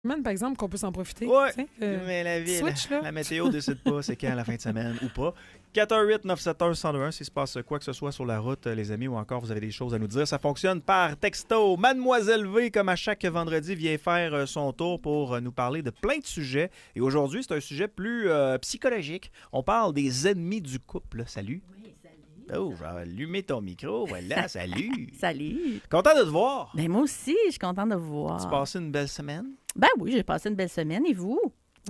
semaine, par exemple, qu'on peut s'en profiter. Ouais, tu sais, mais la ville, switch, là. la météo décide pas c'est quand la fin de semaine ou pas. 418-971-1021, s'il se passe quoi que ce soit sur la route, les amis, ou encore vous avez des choses à nous dire. Ça fonctionne par texto. Mademoiselle V, comme à chaque vendredi, vient faire son tour pour nous parler de plein de sujets. Et aujourd'hui, c'est un sujet plus psychologique. On parle des ennemis du couple. Salut. Oui, salut. Oh, j'ai allumé ton micro. Voilà, salut. Salut. Content de te voir. Ben moi aussi, je suis contente de vous voir. Tu passé une belle semaine? Ben oui, j'ai passé une belle semaine. Et vous?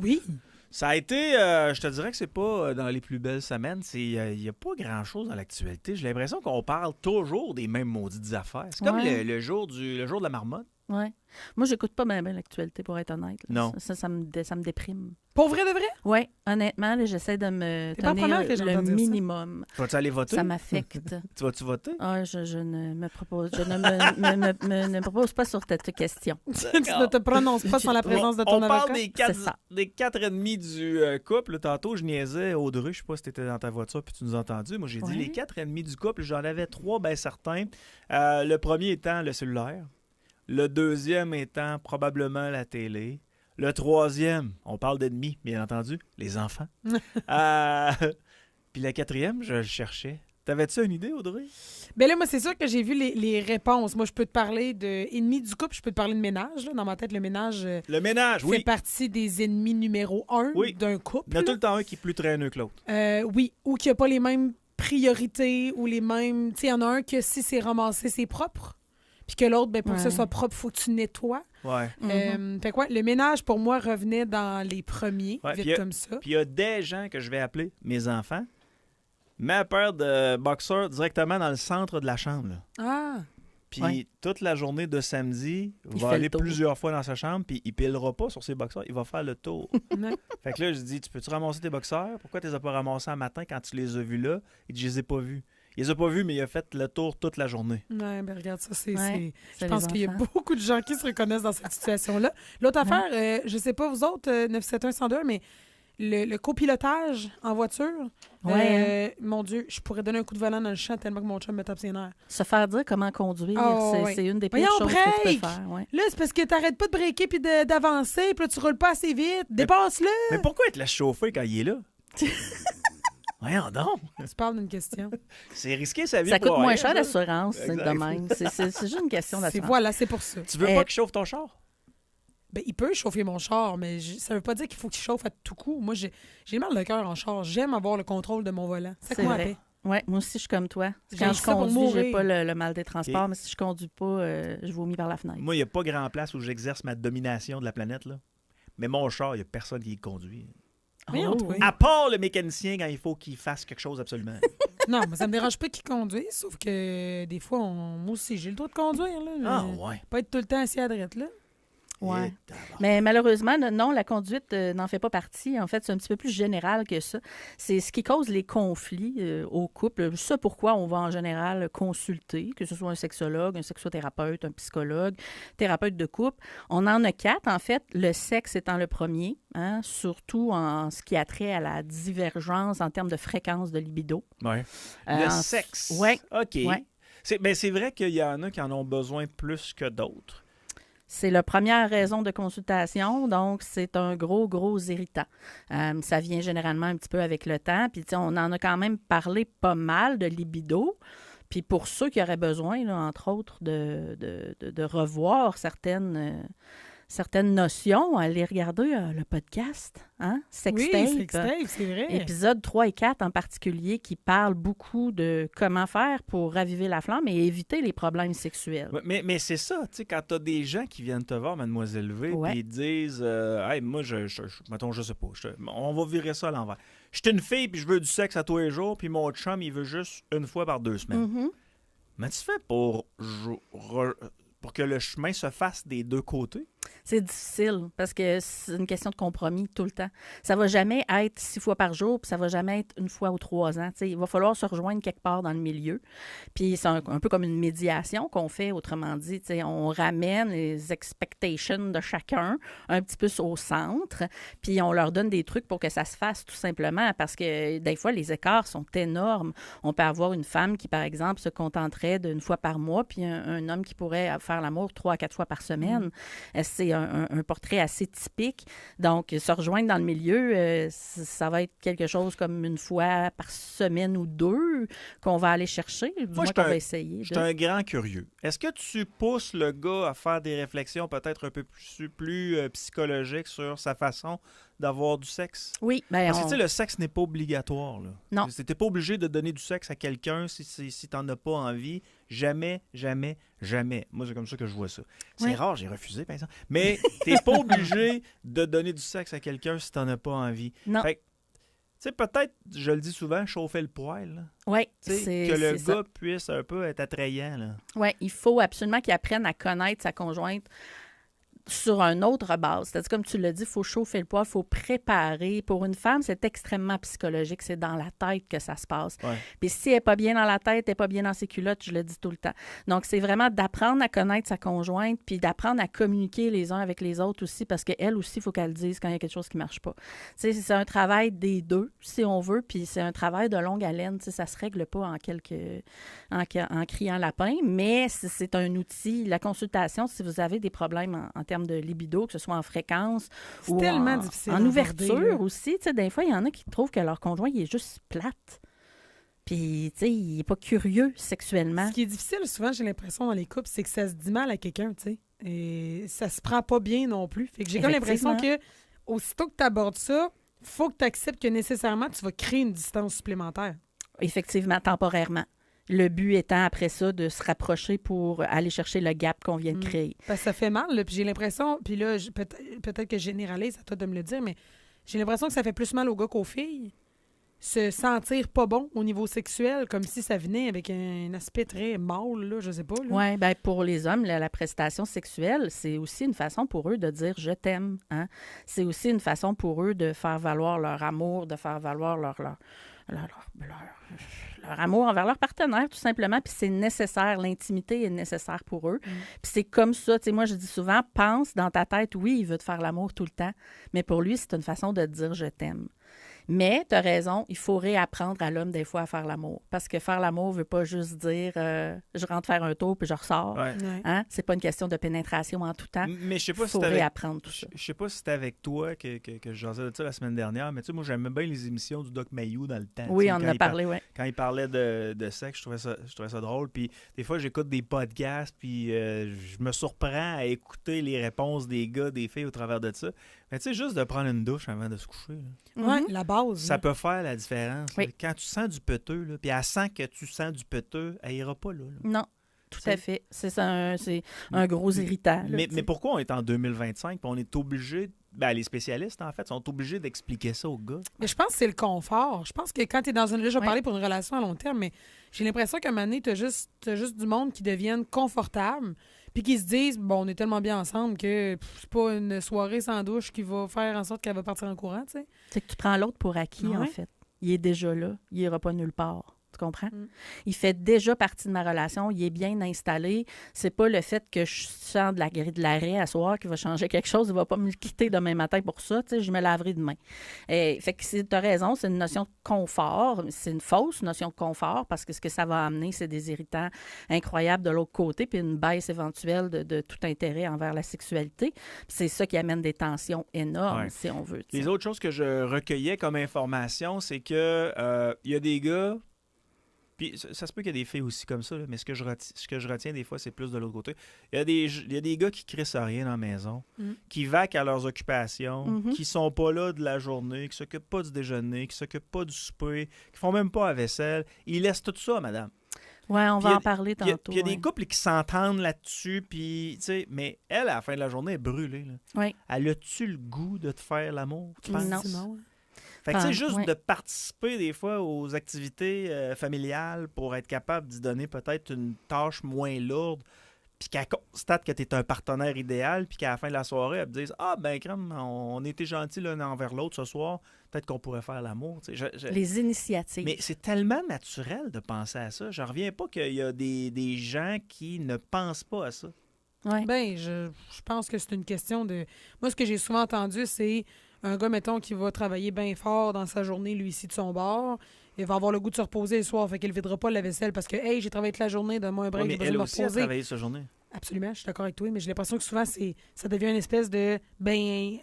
Oui. Ça a été, je te dirais que c'est pas dans les plus belles semaines. Il n'y a pas grand-chose dans l'actualité. J'ai l'impression qu'on parle toujours des mêmes maudites affaires. C'est comme Ouais. le jour de la marmotte. Ouais. Moi, j'écoute pas bien l'actualité, pour être honnête. là. Non. Ça me déprime. Pour vrai de vrai? Oui, honnêtement, là, j'essaie de me T'es pas la tenir première que j'entends le dire ça. minimum. Vas-tu aller voter? Ça m'affecte. Tu vas-tu voter? Ah, je ne me propose, je ne me propose pas sur cette question. Tu ne te prononces pas sans la présence de ton On avocat? parle C'est ça. des quatre ennemis du couple. Tantôt, je niaisais Audrey. Je sais pas si tu étais dans ta voiture puis tu nous as entendu. Moi, j'ai dit Ouais. les quatre ennemis du couple. J'en avais trois, bien certains. Le premier étant le cellulaire. Le deuxième étant probablement la télé. Le troisième, on parle d'ennemis, bien entendu, les enfants. Puis la quatrième, je le cherchais. T'avais-tu une idée, Audrey? Ben là, moi, c'est sûr que j'ai vu les réponses. Moi, je peux te parler d'ennemis du couple, je peux te parler de ménage. Là. Dans ma tête, le ménage Le ménage, fait oui. partie des ennemis numéro 1 Oui. d'un couple. Il y en a tout le temps un qui est plus traîneux que l'autre. Oui, ou qui n'a pas les mêmes priorités ou les mêmes... Tu sais, il y en a un que si c'est ramassé, c'est propre. Puis que l'autre, ben, pour que ce Ouais. soit propre, il faut que tu nettoies. Ouais. Fait quoi, le ménage, pour moi, revenait dans les premiers, Ouais, vite puis comme ça. Puis il y a des gens que je vais appeler mes enfants. Ma paire de boxeurs directement dans le centre de la chambre. Là. Ah! Puis Ouais. toute la journée de samedi, Il va fait aller le tour. plusieurs fois dans sa chambre, puis il pilera pas sur ses boxeurs, il va faire le tour. Ouais. Fait que là, je dis, tu peux-tu ramasser tes boxeurs? Pourquoi tu les as pas ramassés un matin quand tu les as vus là? Il dit, je les ai pas vus. Il les a pas vus, mais il a fait le tour toute la journée. Ouais, ben regarde, ça, c'est... Ouais, Je c'est pense les qu'il y a enfants. beaucoup de gens qui se reconnaissent dans cette situation-là. L'autre affaire, je sais pas vous autres, 971-102, mais le copilotage en voiture, Ouais. mon Dieu, je pourrais donner un coup de volant dans le champ tellement que mon chum me tape ses nerfs. Se faire dire comment conduire, Oh, c'est ouais. c'est une des pires Voyons, choses que tu break! peux faire. Ouais. Là, c'est parce que t'arrêtes pas de breaker puis d'avancer, puis là, tu roules pas assez vite. Dépasse-le! Mais pourquoi il te laisse chauffer quand il est là? Voyons donc! Tu parles d'une question. C'est risqué sa vie Ça pour coûte moins rien, cher ça. l'assurance, c'est Exact. de même. C'est juste une question C'est, d'assurance. voilà, c'est pour ça. Tu veux pas qu'il chauffe ton char? Ben, il peut chauffer mon char, mais ça veut pas dire qu'il faut qu'il chauffe à tout coup. Moi, j'ai mal de cœur en char. J'aime avoir le contrôle de mon volant. C'est C'est quoi vrai. Ouais, moi aussi, je suis comme toi. J'ai Quand je ça pour conduis, j'ai mourir. pas le mal des transports, Ok. mais si je conduis pas, je vomis par la fenêtre. Moi, il n'y a pas grand place où j'exerce ma domination de la planète, là. Mais mon char, il n'y a personne qui le conduit. Voyons, toi. À part le mécanicien quand il faut qu'il fasse quelque chose absolument. Non, mais ça me dérange pas qu'il conduise, sauf que des fois, moi aussi, j'ai le droit de conduire. Là. Ah, ouais. Pas être tout le temps assis à droite, là. Ouais. Et tabarnak. Mais malheureusement, non, la conduite n'en fait pas partie. En fait, c'est un petit peu plus général que ça. C'est ce qui cause les conflits au couple. Ça, pourquoi on va en général consulter, que ce soit un sexologue, un sexothérapeute, un psychologue, thérapeute de couple. On en a 4, en fait, le sexe étant le premier, hein, surtout en ce qui a trait à la divergence en termes de fréquence de libido. Ouais. Le Euh, sexe. ouais. OK. Ouais. C'est vrai qu'il y en a qui en ont besoin plus que d'autres. C'est la première raison de consultation, donc c'est un gros irritant. Ça vient généralement un petit peu avec le temps, puis tu sais, on en a quand même parlé pas mal de libido. Puis pour ceux qui auraient besoin, là, entre autres, de revoir certaines notions, allez regarder le podcast, hein? Sextape. Oui, sextape, c'est vrai. Épisodes 3 et 4 en particulier, qui parlent beaucoup de comment faire pour raviver la flamme et éviter les problèmes sexuels. Ouais, mais c'est ça, tu sais, quand t'as des gens qui viennent te voir, Mademoiselle V, Ouais. puis ils te disent hey, moi, mettons, je sais pas, on va virer ça à l'envers. Je suis une fille, puis je veux du sexe à tous les jours, puis mon chum, il veut juste une fois par 2 semaines. Mhm. Mais tu fais pour que le chemin se fasse des deux côtés? C'est difficile parce que c'est une question de compromis tout le temps. Ça va jamais être 6 fois par jour, puis ça va jamais être une fois ou 3 ans. T'sais, il va falloir se rejoindre quelque part dans le milieu. Puis c'est un peu comme une médiation qu'on fait, autrement dit. T'sais, on ramène les expectations de chacun un petit peu au centre, puis on leur donne des trucs pour que ça se fasse tout simplement parce que des fois, les écarts sont énormes. On peut avoir une femme qui, par exemple, se contenterait d'une fois par mois, puis un homme qui pourrait faire l'amour 3 à 4 fois par semaine. c'est un portrait assez typique. Donc, se rejoindre dans le milieu, ça va être quelque chose comme une fois par semaine ou deux qu'on va aller chercher, du moins qu'on va essayer. Je suis un grand curieux. Est-ce que tu pousses le gars à faire des réflexions peut-être un peu plus psychologiques sur sa façon d'avoir du sexe? Oui. Parce que, tu sais, le sexe n'est pas obligatoire, là. Non. T'es pas obligé de donner du sexe à quelqu'un si t'en as pas envie. Jamais, jamais, jamais. Moi, c'est comme ça que je vois ça. C'est rare, j'ai refusé, par exemple. Mais t'es pas obligé de donner du sexe à quelqu'un si t'en as pas envie. Non. Fait que, tu sais, peut-être, je le dis souvent, chauffer le poil. Oui, que le gars puisse un peu être attrayant, là. Oui, il faut absolument qu'il apprenne à connaître sa conjointe sur une autre base. C'est-à-dire, comme tu l'as dit, il faut chauffer le poil, il faut préparer. Pour une femme, c'est extrêmement psychologique. C'est dans la tête que ça se passe. Ouais. Puis si elle n'est pas bien dans la tête, elle n'est pas bien dans ses culottes, je le dis tout le temps. Donc, c'est vraiment d'apprendre à connaître sa conjointe puis d'apprendre à communiquer les uns avec les autres aussi, parce qu'elle aussi, il faut qu'elle dise quand il y a quelque chose qui ne marche pas. Tu sais, c'est un travail des deux, si on veut, puis c'est un travail de longue haleine. Tu sais, ça ne se règle pas en criant lapin, mais c'est un outil. La consultation, si vous avez des problèmes en termes de libido, que ce soit en fréquence ou tellement difficile en ouverture aborder, aussi. Tu sais, des fois, il y en a qui trouvent que leur conjoint, il est juste plate. Puis, tu sais, il n'est pas curieux sexuellement. Ce qui est difficile, souvent, j'ai l'impression, dans les couples, c'est que ça se dit mal à quelqu'un, tu sais. Et ça se prend pas bien non plus. Fait que j'ai comme l'impression que, aussitôt que tu abordes ça, faut que tu acceptes que nécessairement, tu vas créer une distance supplémentaire. Effectivement, temporairement. Le but étant, après ça, de se rapprocher pour aller chercher le gap qu'on vient de créer. Parce que ça fait mal, là, puis j'ai l'impression, puis là, peut-être que je généralise, à toi de me le dire, mais j'ai l'impression que ça fait plus mal aux gars qu'aux filles. Se sentir pas bon au niveau sexuel, comme si ça venait avec un aspect très mâle, là, je sais pas. Oui, bien, pour les hommes, la prestation sexuelle, c'est aussi une façon pour eux de dire « je t'aime hein? ». C'est aussi une façon pour eux de faire valoir leur amour, de faire valoir leur amour envers leur partenaire, tout simplement. Puis c'est nécessaire, l'intimité est nécessaire pour eux. Puis c'est comme ça, tu sais, moi je dis souvent, pense dans ta tête, oui, il veut te faire l'amour tout le temps, mais pour lui, c'est une façon de te dire « je t'aime ». Mais tu as raison, il faut réapprendre à l'homme des fois à faire l'amour. Parce que faire l'amour ne veut pas juste dire je rentre faire un tour puis je ressors. Ouais. Hein? C'est pas une question de pénétration en tout temps. Mais je sais pas il faut si réapprendre tout ça. Je sais pas si c'était avec toi que je jasais de ça la semaine dernière, mais tu sais, moi j'aimais bien les émissions du Doc Mayou dans le temps. Oui, on en a parlé, oui. Quand il parlait de sexe, je trouvais ça drôle. Puis des fois, j'écoute des podcasts, puis je me surprends à écouter les réponses des gars, des filles au travers de ça. Mais tu sais, juste de prendre une douche avant de se coucher, là. Oui, la base. Ça peut faire la différence. Oui. Là. Quand tu sens du peteux, là, puis elle sent que tu sens du peteux, elle ira pas là. Non, tout à fait. C'est un gros irritant. Là, mais pourquoi on est en 2025 puis on est obligé, les spécialistes, en fait, sont obligés d'expliquer ça aux gars? Mais je pense que c'est le confort. Je pense que quand tu es dans une... Là, je vais parler pour une relation à long terme, mais j'ai l'impression qu'à un moment donné, tu as juste du monde qui deviennent confortables puis qui se disent, bon, on est tellement bien ensemble que c'est pas une soirée sans douche qui va faire en sorte qu'elle va partir en courant, tu sais. C'est que tu prends l'autre pour acquis, en fait. Il est déjà là. Il n'ira pas nulle part. Tu comprends? Il fait déjà partie de ma relation. Il est bien installé. C'est pas le fait que je sens de l'arrêt à soir qui va changer quelque chose. Il va pas me quitter demain matin pour ça. Tu sais, je me laverai demain. Fait que tu as raison, c'est une notion de confort. C'est une fausse notion de confort parce que ce que ça va amener, c'est des irritants incroyables de l'autre côté puis une baisse éventuelle de tout intérêt envers la sexualité. Puis c'est ça qui amène des tensions énormes, si on veut. T'sais. Les autres choses que je recueillais comme information, c'est que il y a des gars. Puis ça se peut qu'il y ait des filles aussi comme ça, là, mais ce que je retiens des fois, c'est plus de l'autre côté. Il y a des gars qui crissent à rien dans la maison, qui vaquent à leurs occupations, qui sont pas là de la journée, qui s'occupent pas du déjeuner, qui s'occupent pas du souper, qui font même pas la vaisselle. Ils laissent tout ça, madame. Oui, on va en parler tantôt. Puis il y a des couples qui s'entendent là-dessus, puis, tu sais, mais elle, à la fin de la journée, elle est brûlée. Là. Oui. Elle a-tu le goût de te faire l'amour? Tu penses? Non. Fait que, tu sais, juste de participer des fois aux activités familiales pour être capable d'y donner peut-être une tâche moins lourde, puis qu'elle constate que tu es un partenaire idéal, puis qu'à la fin de la soirée, elle te dise « Ah, ben, crème, on était gentils l'un envers l'autre ce soir, peut-être qu'on pourrait faire l'amour. » Les initiatives. Mais c'est tellement naturel de penser à ça. Je reviens pas qu'il y a des gens qui ne pensent pas à ça. Ouais. Ben, je pense que c'est une question de... Moi, ce que j'ai souvent entendu, c'est un gars, mettons, qui va travailler bien fort dans sa journée, lui, ici, de son bord. Il va avoir le goût de se reposer le soir, fait qu'il ne videra pas la vaisselle parce que, hey, j'ai travaillé toute la journée, donne-moi un break, j'ai besoin de me reposer. Elle aussi a travaillé cette journée. Absolument, je suis d'accord avec toi, mais j'ai l'impression que souvent, ça devient une espèce de, ben,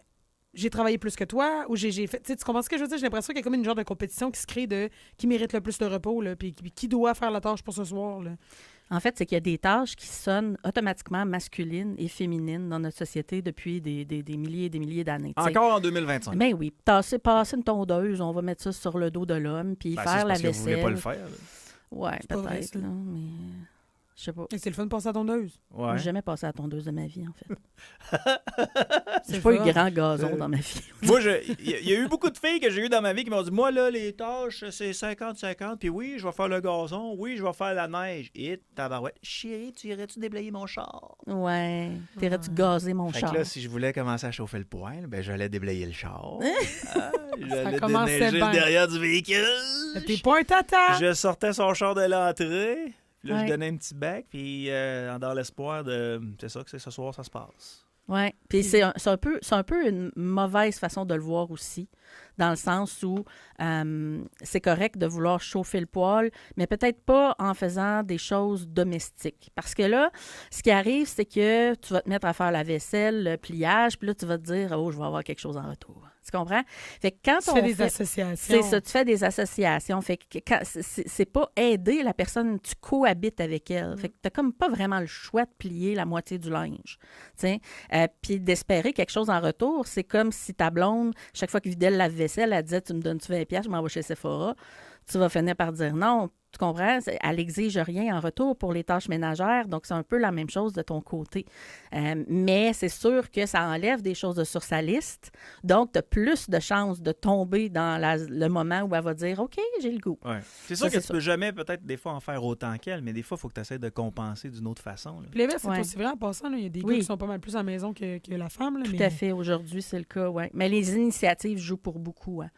j'ai travaillé plus que toi, ou j'ai fait... Tu comprends ce que je veux dire? J'ai l'impression qu'il y a comme une genre de compétition qui se crée de qui mérite le plus de repos, là, puis qui doit faire la tâche pour ce soir, là. En fait, c'est qu'il y a des tâches qui sonnent automatiquement masculines et féminines dans notre société depuis des milliers et des milliers d'années. T'sais. Encore en 2025. Ben oui, passer une tondeuse, on va mettre ça sur le dos de l'homme, puis Ben, faire la c'est parce que vous voulez vaisselle. pas le faire. Là. Ouais, pas vrai, peut-être, ça. là, mais je sais pas. Et c'est le fun de passer à tondeuse. Ouais. J'ai jamais passé à la tondeuse de ma vie, en fait. C'est J'ai pas eu fun. grand gazon dans ma vie. Moi, il y a eu beaucoup de filles que j'ai eues dans ma vie qui m'ont dit, moi, là, les tâches, c'est 50-50. Puis oui, je vais faire le gazon. Oui, je vais faire la neige. Et tabarouette. Chérie, tu irais-tu déblayer mon char? Ouais. T'irais-tu gazer mon Fait char? que là, si je voulais commencer à chauffer le poêle, ben j'allais déblayer le char. J'allais commençait déneiger bien. le derrière du véhicule. T'es pas un tata! Je sortais son char de l'entrée. Puis là, Ouais. je donnais un petit bec. Puis dans l'espoir de... C'est ça que c'est ce soir, ça se passe. Oui, puis c'est un peu une mauvaise façon de le voir aussi, dans le sens où c'est correct de vouloir chauffer le poêle, mais peut-être pas en faisant des choses domestiques. Parce que là, ce qui arrive, c'est que tu vas te mettre à faire la vaisselle, le pliage, puis là, tu vas te dire « Oh, je vais avoir quelque chose en retour ». Tu comprends? Fait que quand Tu on fais des fait... associations. C'est ça, tu fais des associations. Fait que c'est pas aider la personne, tu cohabites avec elle. Fait que t'as comme pas vraiment le choix de plier la moitié du linge. Puis d'espérer quelque chose en retour, c'est comme si ta blonde, chaque fois qu'elle vidait le lave-vaisselle, elle disait « Tu me donnes-tu 20$, je m'en vais chez Sephora ». Tu vas finir par dire non. Tu comprends? Elle n'exige rien en retour pour les tâches ménagères, donc c'est un peu la même chose de ton côté. Mais c'est sûr que ça enlève des choses sur sa liste, donc tu as plus de chances de tomber dans le moment où elle va dire « OK, j'ai le goût Ouais. C'est sûr Ça, que c'est tu ça. peux jamais peut-être des fois en faire autant qu'elle, mais des fois, il faut que tu essaies de compenser d'une autre façon. Là. Puis l'inverse, c'est Ouais. aussi vrai en passant. Il y a des Oui. gars qui sont pas mal plus à la maison que la femme. ». Là, Tout mais... à fait. Aujourd'hui, c'est le cas, oui. Mais les initiatives jouent pour beaucoup. Hein.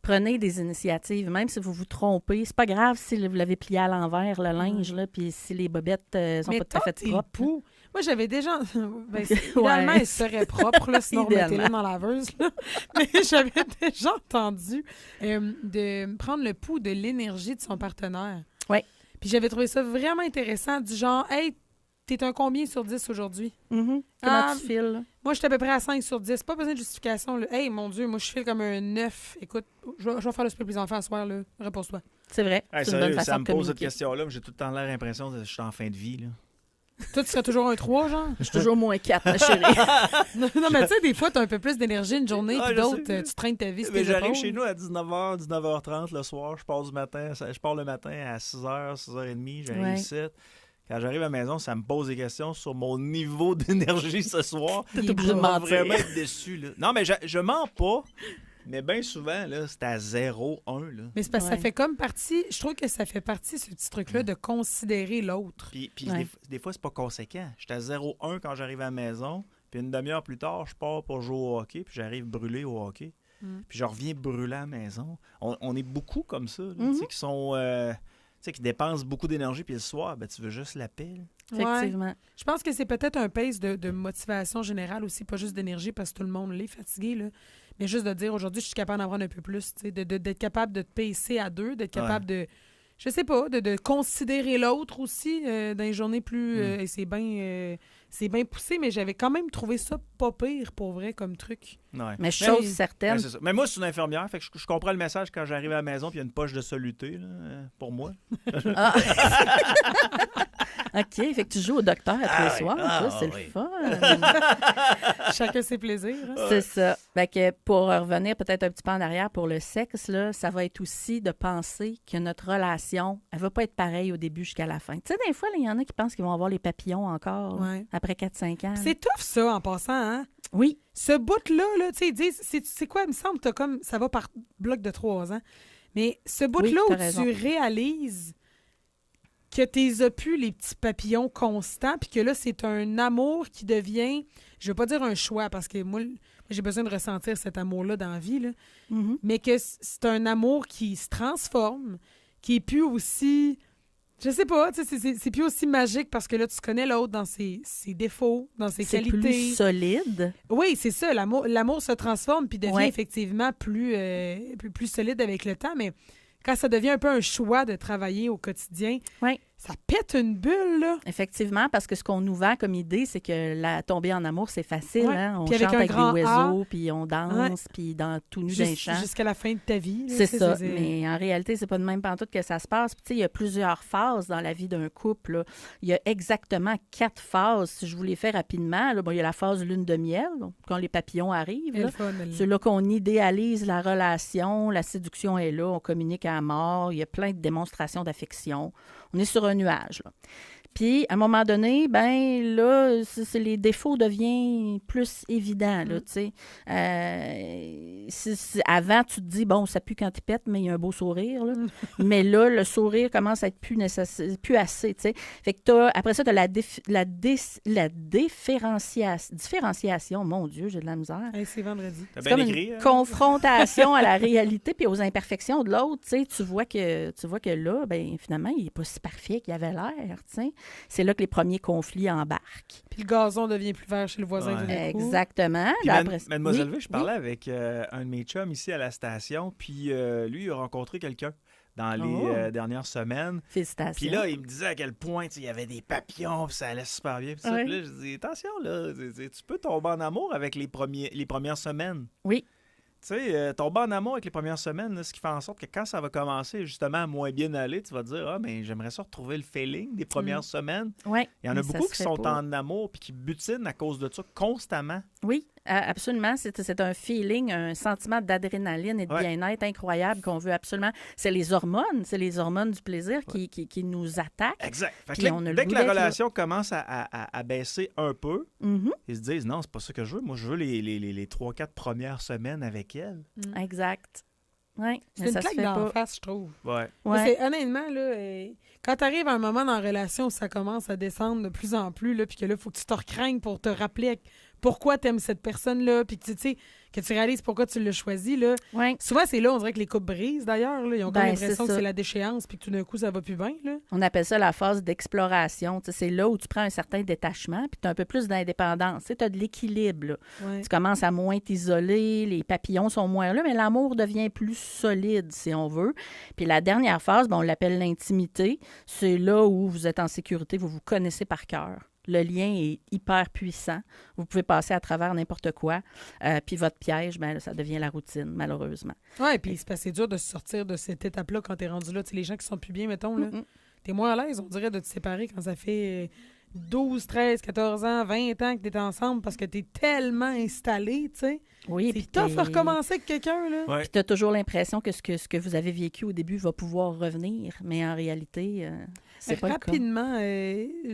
Prenez des initiatives, même si vous vous trompez. C'est pas grave si vous l'avez plié à l'envers, le linge, là, puis si les bobettes sont Mais pas tout à fait t'es propres. pou. Moi, j'avais déjà... Ben, idéalement, Ouais. elle serait propre, là, sinon Idéalement. remettez-la dans la laveuse. Là. Mais j'avais déjà entendu de prendre le pouls de l'énergie de son partenaire. Ouais. Puis j'avais trouvé ça vraiment intéressant, du genre, « Hey, t'es un combien sur 10 aujourd'hui? Mhm. Ah, Comment tu files? Là? Moi, j'étais à peu près à 5 sur 10. Pas besoin de justification. Là. Hey, mon Dieu, moi, je file comme un 9. Écoute, je vais faire le split plus enfants à soir, là. Repose-toi. » C'est vrai. Hey, c'est une bonne sérieux, façon ça de me pose cette communiquer. question-là, mais j'ai tout le temps l'air l'impression que je suis en fin de vie. Là. Toi, tu serais toujours un 3, genre? Je suis toujours moins 4, ma chérie. Non, mais tu sais, des fois, t'as un peu plus d'énergie une journée, Ah, puis je d'autres, sais. tu traînes ta vie sur Mais tes j'arrive épaules. chez nous à 19h, 19h30 le soir. Je pars le matin à 6h, 6h30. J'arrive Ouais. ici. Quand j'arrive à la maison, ça me pose des questions sur mon niveau d'énergie ce soir. T'es Il est obligé de pas Je vais mentir. vraiment être déçu. Là. Non, mais je mens pas. Mais bien souvent, là, c'est à 0-1. Là. Mais c'est parce que Ouais. ça fait comme partie, je trouve que ça fait partie, ce petit truc-là, de considérer l'autre. Puis Ouais. des fois, c'est pas conséquent. J'étais à 0-1 quand j'arrive à la maison. Puis une demi-heure plus tard, je pars pour jouer au hockey. Puis j'arrive brûlé au hockey. Puis je reviens brûlé à la maison. On est beaucoup comme ça, là, tu sais, qui sont... tu sais, qui dépensent beaucoup d'énergie. Puis le soir, ben, tu veux juste la paix. là. Effectivement. Je pense que c'est peut-être un pace de motivation générale aussi, pas juste d'énergie, parce que tout le monde l'est fatigué, là. Mais juste de dire, aujourd'hui, je suis capable d'en prendre un peu plus, tu sais, d'être capable de te pacer à deux, d'être capable de... Je sais pas, de considérer l'autre aussi dans les journées plus... et c'est bien poussé, mais j'avais quand même trouvé ça pas pire, pour vrai, comme truc. Ouais. Mais chose Ouais, certaine, c'est ça. Mais moi, c'est une infirmière, fait que je comprends le message quand j'arrive à la maison, puis il y a une poche de soluté là, pour moi. Ah. OK, fait que tu joues au docteur à tous les Ah soirs. oui. Ah toi, c'est oui. le fun. Chacun ses plaisirs. hein. C'est ça. Fait que pour revenir peut-être un petit peu en arrière pour le sexe, là, ça va être aussi de penser que notre relation, elle va pas être pareille au début jusqu'à la fin. Tu sais, des fois, il y en a qui pensent qu'ils vont avoir les papillons encore Ouais. après 4-5 ans. C'est tough, ça, en passant, hein? Oui. Ce bout-là, là, tu sais, ils disent, c'est quoi, il me semble, t'as comme, ça va par bloc de 3 ans. Mais ce bout-là t'as où raison. tu réalises que t'es plus les petits papillons constants, puis que là, c'est un amour qui devient, je veux pas dire un choix, parce que moi, j'ai besoin de ressentir cet amour-là dans la vie, là, Mhm. mais que c'est un amour qui se transforme, qui est plus aussi... Je sais pas, tu sais, c'est plus aussi magique parce que là, tu connais l'autre dans ses défauts, dans ses C'est qualités. plus solide. Oui, c'est ça. L'amour se transforme puis devient Ouais. effectivement plus solide avec le temps. Mais quand ça devient un peu un choix de travailler au quotidien, Ouais. Ça pète une bulle, là. Effectivement, parce que ce qu'on nous vend comme idée, c'est que la tomber en amour, c'est facile. Ouais. Hein? On Puis chante avec un avec des grand oiseaux, puis on danse, puis dans tout nu d'un champ. Jusqu'à la fin de ta vie. là, C'est tu sais, ça. Mais en réalité, c'est pas de même pantoute que ça se passe. Puis, tu sais, il y a plusieurs phases dans la vie d'un couple. Là. Il y a exactement 4 phases. Si je vous les fais rapidement, là, bon, il y a la phase lune de miel, donc, quand les papillons arrivent. Elle Là. est fun, elle. C'est là qu'on idéalise la relation, la séduction est là, on communique à mort, il y a plein de démonstrations d'affection. On est sur un nuage, là. Puis, à un moment donné, ben là, les défauts deviennent plus évidents, là, tu sais. Avant, tu te dis, bon, ça pue quand tu pètes, mais il y a un beau sourire, là. Mais là, le sourire commence à être plus assez, tu sais. Fait que après ça, tu as la différenciation. Mon Dieu, j'ai de la misère. Hey, c'est vendredi. T'as C'est bien comme écrit, une hein? confrontation à la réalité puis aux imperfections de l'autre. Tu sais, tu vois que là, ben finalement, il n'est pas si parfait qu'il avait l'air. Tu sais. C'est là que les premiers conflits embarquent. Puis le gazon devient plus vert chez le voisin Ouais. tout d'un coup. Exactement. Puis Là, après- Mademoiselle Oui, V, je parlais avec un de mes chums ici à la station, puis lui, il a rencontré quelqu'un dans les Oh. dernières semaines. Félicitations. Puis là, il me disait à quel point tu sais, il y avait des papillons, puis ça allait super bien. Puis ça. Ouais. Puis là, je dis, attention, là, tu peux tomber en amour avec les premières semaines. Oui. Tu sais, tomber en amour avec les premières semaines, là, ce qui fait en sorte que quand ça va commencer justement à moins bien aller, tu vas te dire, ah, mais j'aimerais ça retrouver le feeling des premières semaines. Oui. Il y en a Mais ça beaucoup se qui fait sont pas. en amour puis qui butinent à cause de ça constamment. Oui, absolument. C'est un feeling, un sentiment d'adrénaline et de Ouais. bien-être incroyable qu'on veut absolument. C'est les hormones du plaisir qui nous attaquent. Exact. Fait que Puis on a le dès goût que la d'être là. relation commence à baisser un peu, Mhm. ils se disent, non, c'est pas ça que je veux. Moi, je veux les 3-4 premières semaines avec elle. Exact. Oui. C'est une claque d'en face, je trouve. Ouais. Mais Ouais. honnêtement, là, quand tu arrives à un moment dans la relation où ça commence à descendre de plus en plus, là, puis que là, il faut que tu te recraignes pour te rappeler pourquoi tu aimes cette personne-là, puis que tu sais, que tu réalises pourquoi tu l'as choisi, là. Ouais. Souvent, c'est là, on dirait que les couples brisent, d'ailleurs. Là. Ils ont comme Ben, l'impression c'est que ça. c'est la déchéance, puis que tout d'un coup, ça va plus bien, là. On appelle ça la phase d'exploration. Tu sais, c'est là où tu prends un certain détachement, puis tu as un peu plus d'indépendance. Tu as de l'équilibre. Là. Ouais. Tu commences à moins t'isoler, les papillons sont moins là, mais l'amour devient plus solide, si on veut. Puis la dernière phase, ben, on l'appelle l'intimité. C'est là où vous êtes en sécurité, vous vous connaissez par cœur. Le lien est hyper puissant. Vous pouvez passer à travers n'importe quoi. Puis votre piège, ben, là, ça devient la routine, malheureusement. Ouais, puis c'est dur de se sortir de cette étape-là quand t'es rendu là. Tu sais, les gens qui sont plus bien, mettons, là, Mm-mm. t'es moins à l'aise, on dirait, de te séparer quand ça fait 12, 13, 14 ans, 20 ans que t'es ensemble parce que t'es tellement installé, tu sais. Oui, C'est tough à recommencer avec quelqu'un, là. Ouais. Puis tu as toujours l'impression que ce que vous avez vécu au début va pouvoir revenir, mais en réalité, c'est pas le cas. Rapidement,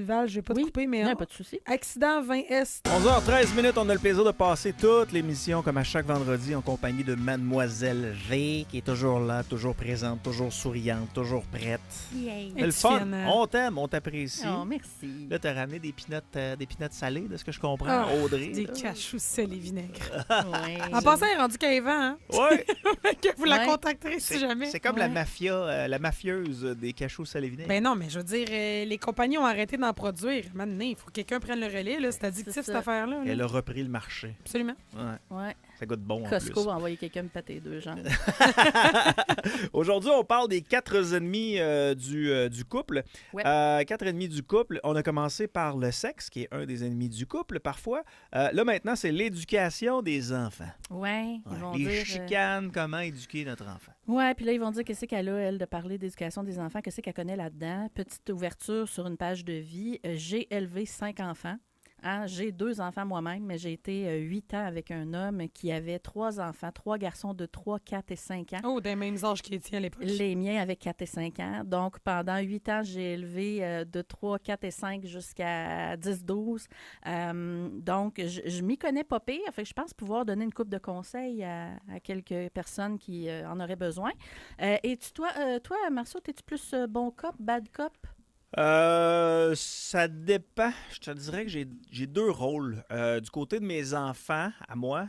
Val, je vais pas te Oui. couper, mais Non, pas de souci. accident 20S. 11h13 minutes, on a le plaisir de passer toute l'émission comme à chaque vendredi en compagnie de Mademoiselle V qui est toujours là, toujours présente, toujours souriante, toujours prête. Yay. C'est le fun. On t'aime, on t'apprécie. Oh, merci. Là, t'as ramené des pinottes salées, de ce que je comprends, Ah, Audrey. Des là. cachous, sel et vinaigre. Ouais. En passant, elle est rendue qu'à hein? Ouais, que vous la Ouais. contacterez si c'est jamais. c'est comme Ouais. la mafieuse des cachous salés vinaigre. Ben non, mais je veux dire, les compagnies ont arrêté d'en produire. Maintenant, il faut que quelqu'un prenne le relais. là. C'est addictif, C'est cette ça. affaire-là. là. Elle a repris le marché. Absolument. Ouais, Ouais. ça goûte bon en Costco plus. va envoyer quelqu'un me péter 2 jambes. Aujourd'hui, on parle des 4 ennemis du couple. Ouais. 4 ennemis du couple. On a commencé par le sexe, qui est un des ennemis du couple parfois. Là, maintenant, c'est l'éducation des enfants. Ouais, ils Ouais, vont les dire. chicanes, comment éduquer notre enfant. Ouais, puis là, ils vont dire qu'est-ce qu'elle a, elle, de parler d'éducation des enfants, qu'est-ce qu'elle connaît là-dedans. Petite ouverture sur une page de vie. J'ai élevé 5 enfants. Hein, j'ai 2 enfants moi-même, mais j'ai été 8 ans avec un homme qui avait 3 enfants, 3 garçons de 3, 4 et 5 ans. Oh, des mêmes âges qu'Étienne à l'époque. Les miens avaient 4 et 5 ans. Donc, pendant 8 ans, j'ai élevé de 3, 4 et 5 jusqu'à 10, 12. Donc, je m'y connais pas pire. Fait que je pense pouvoir donner une couple de conseils à quelques personnes qui en auraient besoin. Et toi, Marceau, es-tu plus bon cop, bad cop? Ça dépend. Je te dirais que j'ai 2 rôles. Du côté de mes enfants, à moi,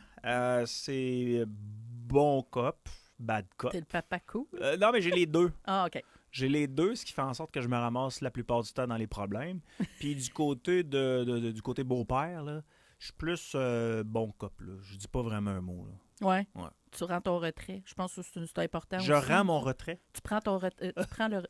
c'est bon cop, bad cop. T'es le papa cool? Non, mais j'ai les 2. Ah, OK. J'ai les 2, ce qui fait en sorte que je me ramasse la plupart du temps dans les problèmes. Puis du côté du côté beau-père, là, je suis plus bon cop. Là. Je dis pas vraiment un mot. Là. Oui. Ouais. Tu rends ton retrait. Je pense que c'est important Je aussi. rends mon retrait. Tu prends ton retrait. Tu prends le...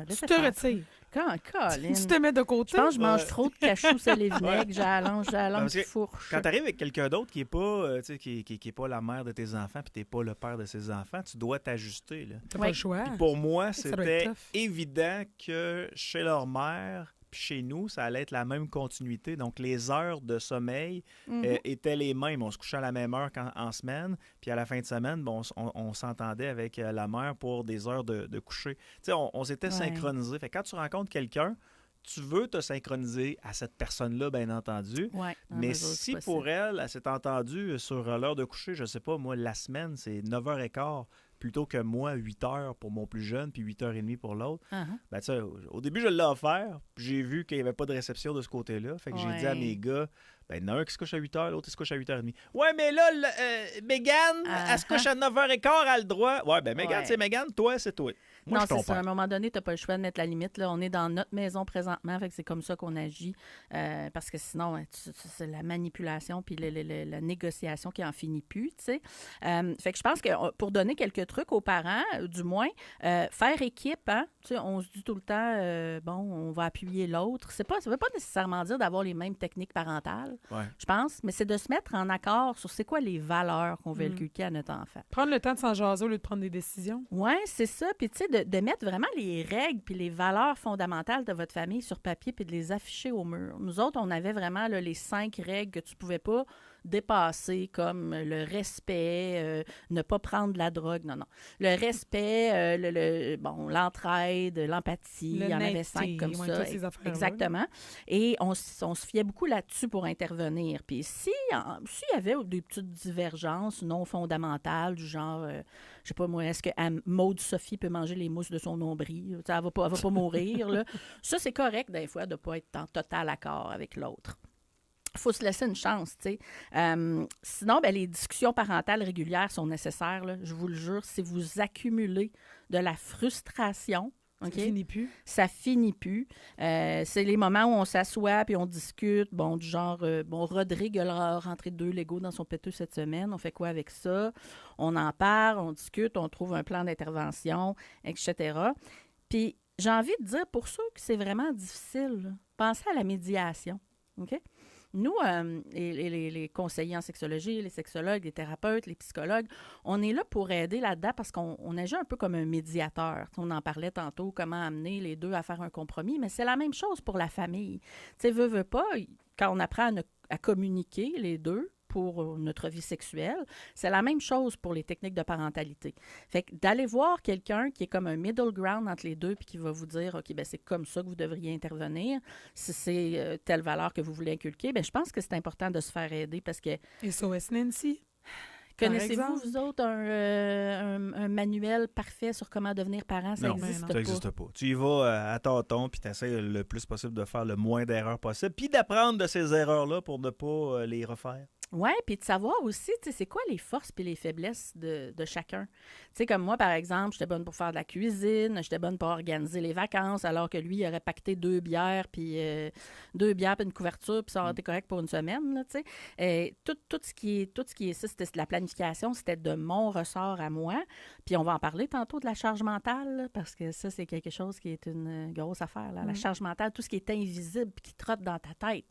Tu te retires. Quand, Colin? Tu te mets de Je côté. pense que je mange Ouais. trop de cachou, sel et vinaigre. Ouais. J'allonge Parce du que fourche. Quand tu arrives avec quelqu'un d'autre qui n'est pas, tu sais, qui est pas la mère de tes enfants puis tu n'es pas le père de ses enfants, tu dois t'ajuster. Là. T'as Ouais. pas le choix. Puis pour moi, Ça doit être c'était tough. évident que chez leur mère puis chez nous, ça allait être la même continuité. Donc, les heures de sommeil Mhm. étaient les mêmes. On se couchait à la même heure en semaine, puis à la fin de semaine, bon, on s'entendait avec la mère pour des heures de coucher. Tu sais, on s'était Ouais. synchronisés. Fait que quand tu rencontres quelqu'un, tu veux te synchroniser à cette personne-là, bien entendu. Ouais, dans la Mais mesure du si possible. pour elle s'est entendue sur l'heure de coucher, je sais pas, moi, la semaine, c'est 9h15 plutôt que moi, 8h pour mon plus jeune, puis 8h30 pour l'autre. Uh-huh. Ben, tu sais, au début, je l'ai offert, puis j'ai vu qu'il n'y avait pas de réception de ce côté-là. Fait que j'ai dit à Ouais. mes gars, ben, il y en a un qui se couche à 8h, l'autre, il se couche à 8h30. Ouais, mais là, Mégane, elle se couche à 9h15, elle a le droit. Ouais, ben, Mégane, Ouais. c'est Mégane, toi, c'est toi. Moi, Non, je suis ton c'est ça. À un père. moment donné, tu n'as pas le choix de mettre la limite. Là. On est dans notre maison présentement, fait que c'est comme ça qu'on agit. Parce que sinon, c'est la manipulation puis la négociation qui en finit plus, tu sais. Fait que je pense que pour donner quelques trucs aux parents, du moins, faire équipe, hein, tu sais, on se dit tout le temps, bon, on va appuyer l'autre. Ça ne veut pas nécessairement dire d'avoir les mêmes techniques parentales, Ouais. je pense, mais c'est de se mettre en accord sur c'est quoi les valeurs qu'on veut Mm. inculquer à notre enfant. Prendre le temps de s'en jaser au lieu de prendre des décisions. Oui, c'est ça. Puis, tu sais, de mettre vraiment les règles puis les valeurs fondamentales de votre famille sur papier puis de les afficher au mur. Nous autres, on avait vraiment là, les 5 règles que tu pouvais pas dépasser, comme le respect, ne pas prendre de la drogue, non. Le respect, l'entraide, l'empathie, il y en avait 5 comme ouais, ça. toutes ces affaires-là. Exactement. Et on se fiait beaucoup là-dessus pour intervenir. Puis s'il y avait des petites divergences non fondamentales, du genre, je sais pas moi, est-ce que Maude Sophie peut manger les mousses de son nombril? Elle va pas mourir. Là. Ça, c'est correct des fois de ne pas être en total accord avec l'autre. Il faut se laisser une chance, tu sais. Sinon, ben, les discussions parentales régulières sont nécessaires, là, je vous le jure. Si vous accumulez de la frustration, OK? Ça finit plus. Ça finit plus. C'est les moments où on s'assoit puis on discute, bon, du genre, Rodrigue a rentré 2 Legos dans son péteux cette semaine. On fait quoi avec ça? On en parle, on discute, on trouve un plan d'intervention, etc. Puis, j'ai envie de dire, pour ceux que c'est vraiment difficile, là, pensez à la médiation, OK? Nous, les conseillers en sexologie, les sexologues, les thérapeutes, les psychologues, on est là pour aider là-dedans parce qu'on agit un peu comme un médiateur. On en parlait tantôt, comment amener les deux à faire un compromis, mais c'est la même chose pour la famille. Tu sais, veut pas, quand on apprend à communiquer les deux pour notre vie sexuelle, c'est la même chose pour les techniques de parentalité. Fait que d'aller voir quelqu'un qui est comme un middle ground entre les deux puis qui va vous dire, OK, ben c'est comme ça que vous devriez intervenir, si c'est telle valeur que vous voulez inculquer, ben je pense que c'est important de se faire aider parce que SOS Nancy. Par connaissez-vous, exemple. vous autres, un manuel parfait sur comment devenir parent? Ça Non, n'existe non. pas. Ça n'existe pas. Tu y vas à tâtons, puis tu essaies le plus possible de faire le moins d'erreurs possible, puis d'apprendre de ces erreurs-là pour ne pas les refaire. Oui, puis de savoir aussi, tu sais, c'est quoi les forces et les faiblesses de chacun. Tu sais, comme moi, par exemple, j'étais bonne pour faire de la cuisine, j'étais bonne pour organiser les vacances, alors que lui, il aurait pacté 2 bières, puis une couverture, puis ça aurait été correct pour une semaine, là, tu sais. Tout ce qui est ça, c'était de la planification, c'était de mon ressort à moi. Puis on va en parler tantôt de la charge mentale, là, parce que ça, c'est quelque chose qui est une grosse affaire, là. La charge mentale, tout ce qui est invisible, puis qui trotte dans ta tête.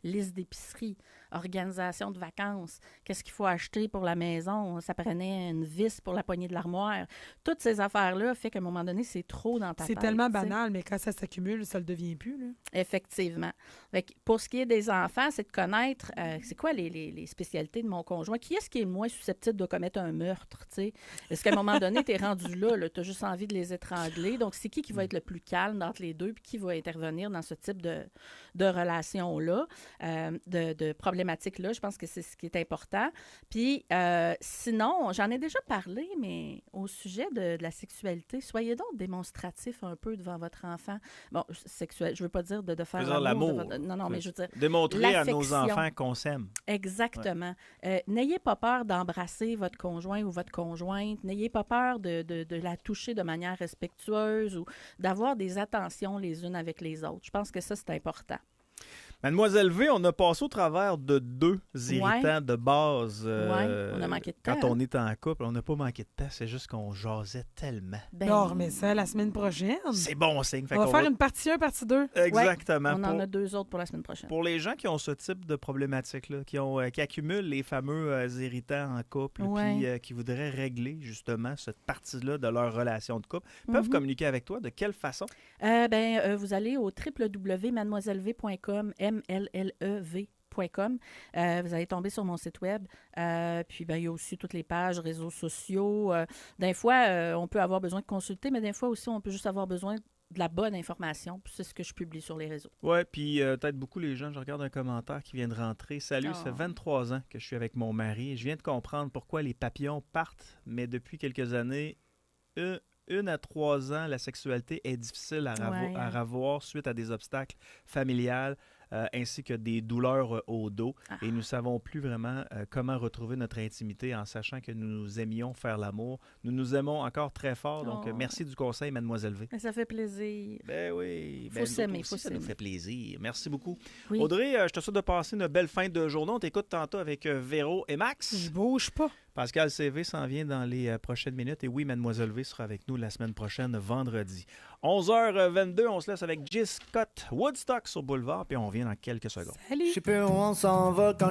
Liste d'épicerie, organisation de vacances, qu'est-ce qu'il faut acheter pour la maison, ça prenait une vis pour la poignée de l'armoire. Toutes ces affaires-là fait qu'à un moment donné, c'est trop dans ta tête. C'est tellement tu sais. banal, mais quand ça s'accumule, ça le devient plus. Là. Effectivement. Fait que pour ce qui est des enfants, c'est de connaître c'est quoi les spécialités de mon conjoint. Qui est-ce qui est le moins susceptible de commettre un meurtre, tu sais? Est-ce qu'à un moment donné, tu es rendu là tu as juste envie de les étrangler. Donc, c'est qui va être le plus calme entre les deux puis qui va intervenir dans ce type de relation-là, de problématiques-là. Je pense que c'est ce qui est important. Puis, sinon, j'en ai déjà parlé, mais au sujet de la sexualité, soyez donc démonstratif un peu devant votre enfant. Bon, sexuel, je veux pas dire de faire Faisons l'amour. l'amour. Non, mais je veux dire, Démontrer à nos l'affection. enfants qu'on s'aime. exactement. N'ayez pas peur d'embrasser votre conjoint ou votre conjointe. N'ayez pas peur de la toucher de manière respectueuse ou d'avoir des attentions les unes avec les autres. Je pense que ça, c'est important. Mademoiselle V, on a passé au travers de 2 irritants de base. On a manqué de temps. Quand on est en couple, on n'a pas manqué de temps, c'est juste qu'on jasait tellement. On remet ça la semaine prochaine. C'est bon signe. On va faire une partie 1, partie 2. Exactement. On en a 2 autres pour la semaine prochaine. Pour les gens qui ont ce type de problématique-là, qui accumulent les fameux irritants en couple, puis qui voudraient régler justement cette partie-là de leur relation de couple, peuvent communiquer avec toi. De quelle façon? Vous allez au www.mademoisellev.com, MLLEV.com. Vous allez tomber sur mon site web. Puis, il y a aussi toutes les pages, réseaux sociaux. Des fois, on peut avoir besoin de consulter, mais des fois aussi, on peut juste avoir besoin de la bonne information. Puis c'est ce que je publie sur les réseaux. Oui, puis peut-être beaucoup les gens, je regarde un commentaire qui vient de rentrer. Salut, ça fait 23 ans que je suis avec mon mari. Je viens de comprendre pourquoi les papillons partent, mais depuis quelques années, 1 à 3 ans, la sexualité est difficile à revoir suite à des obstacles familiales ainsi que des douleurs au dos. Et nous ne savons plus vraiment comment retrouver notre intimité en sachant que nous aimions faire l'amour. Nous nous aimons encore très fort. Donc, merci du conseil, Mademoiselle V. Ça fait plaisir. Ben oui. Faut s'aimer. Ça nous fait plaisir. Merci beaucoup. Oui. Audrey, je te souhaite de passer une belle fin de journée. On t'écoute tantôt avec Véro et Max. Je bouge pas. Pascal CV s'en vient dans les prochaines minutes. Et oui, Mademoiselle V sera avec nous la semaine prochaine, vendredi. 11h22, on se laisse avec J. Scott, Woodstock sur Boulevard, puis on revient dans quelques secondes. Salut! Je sais plus où on s'en va quand...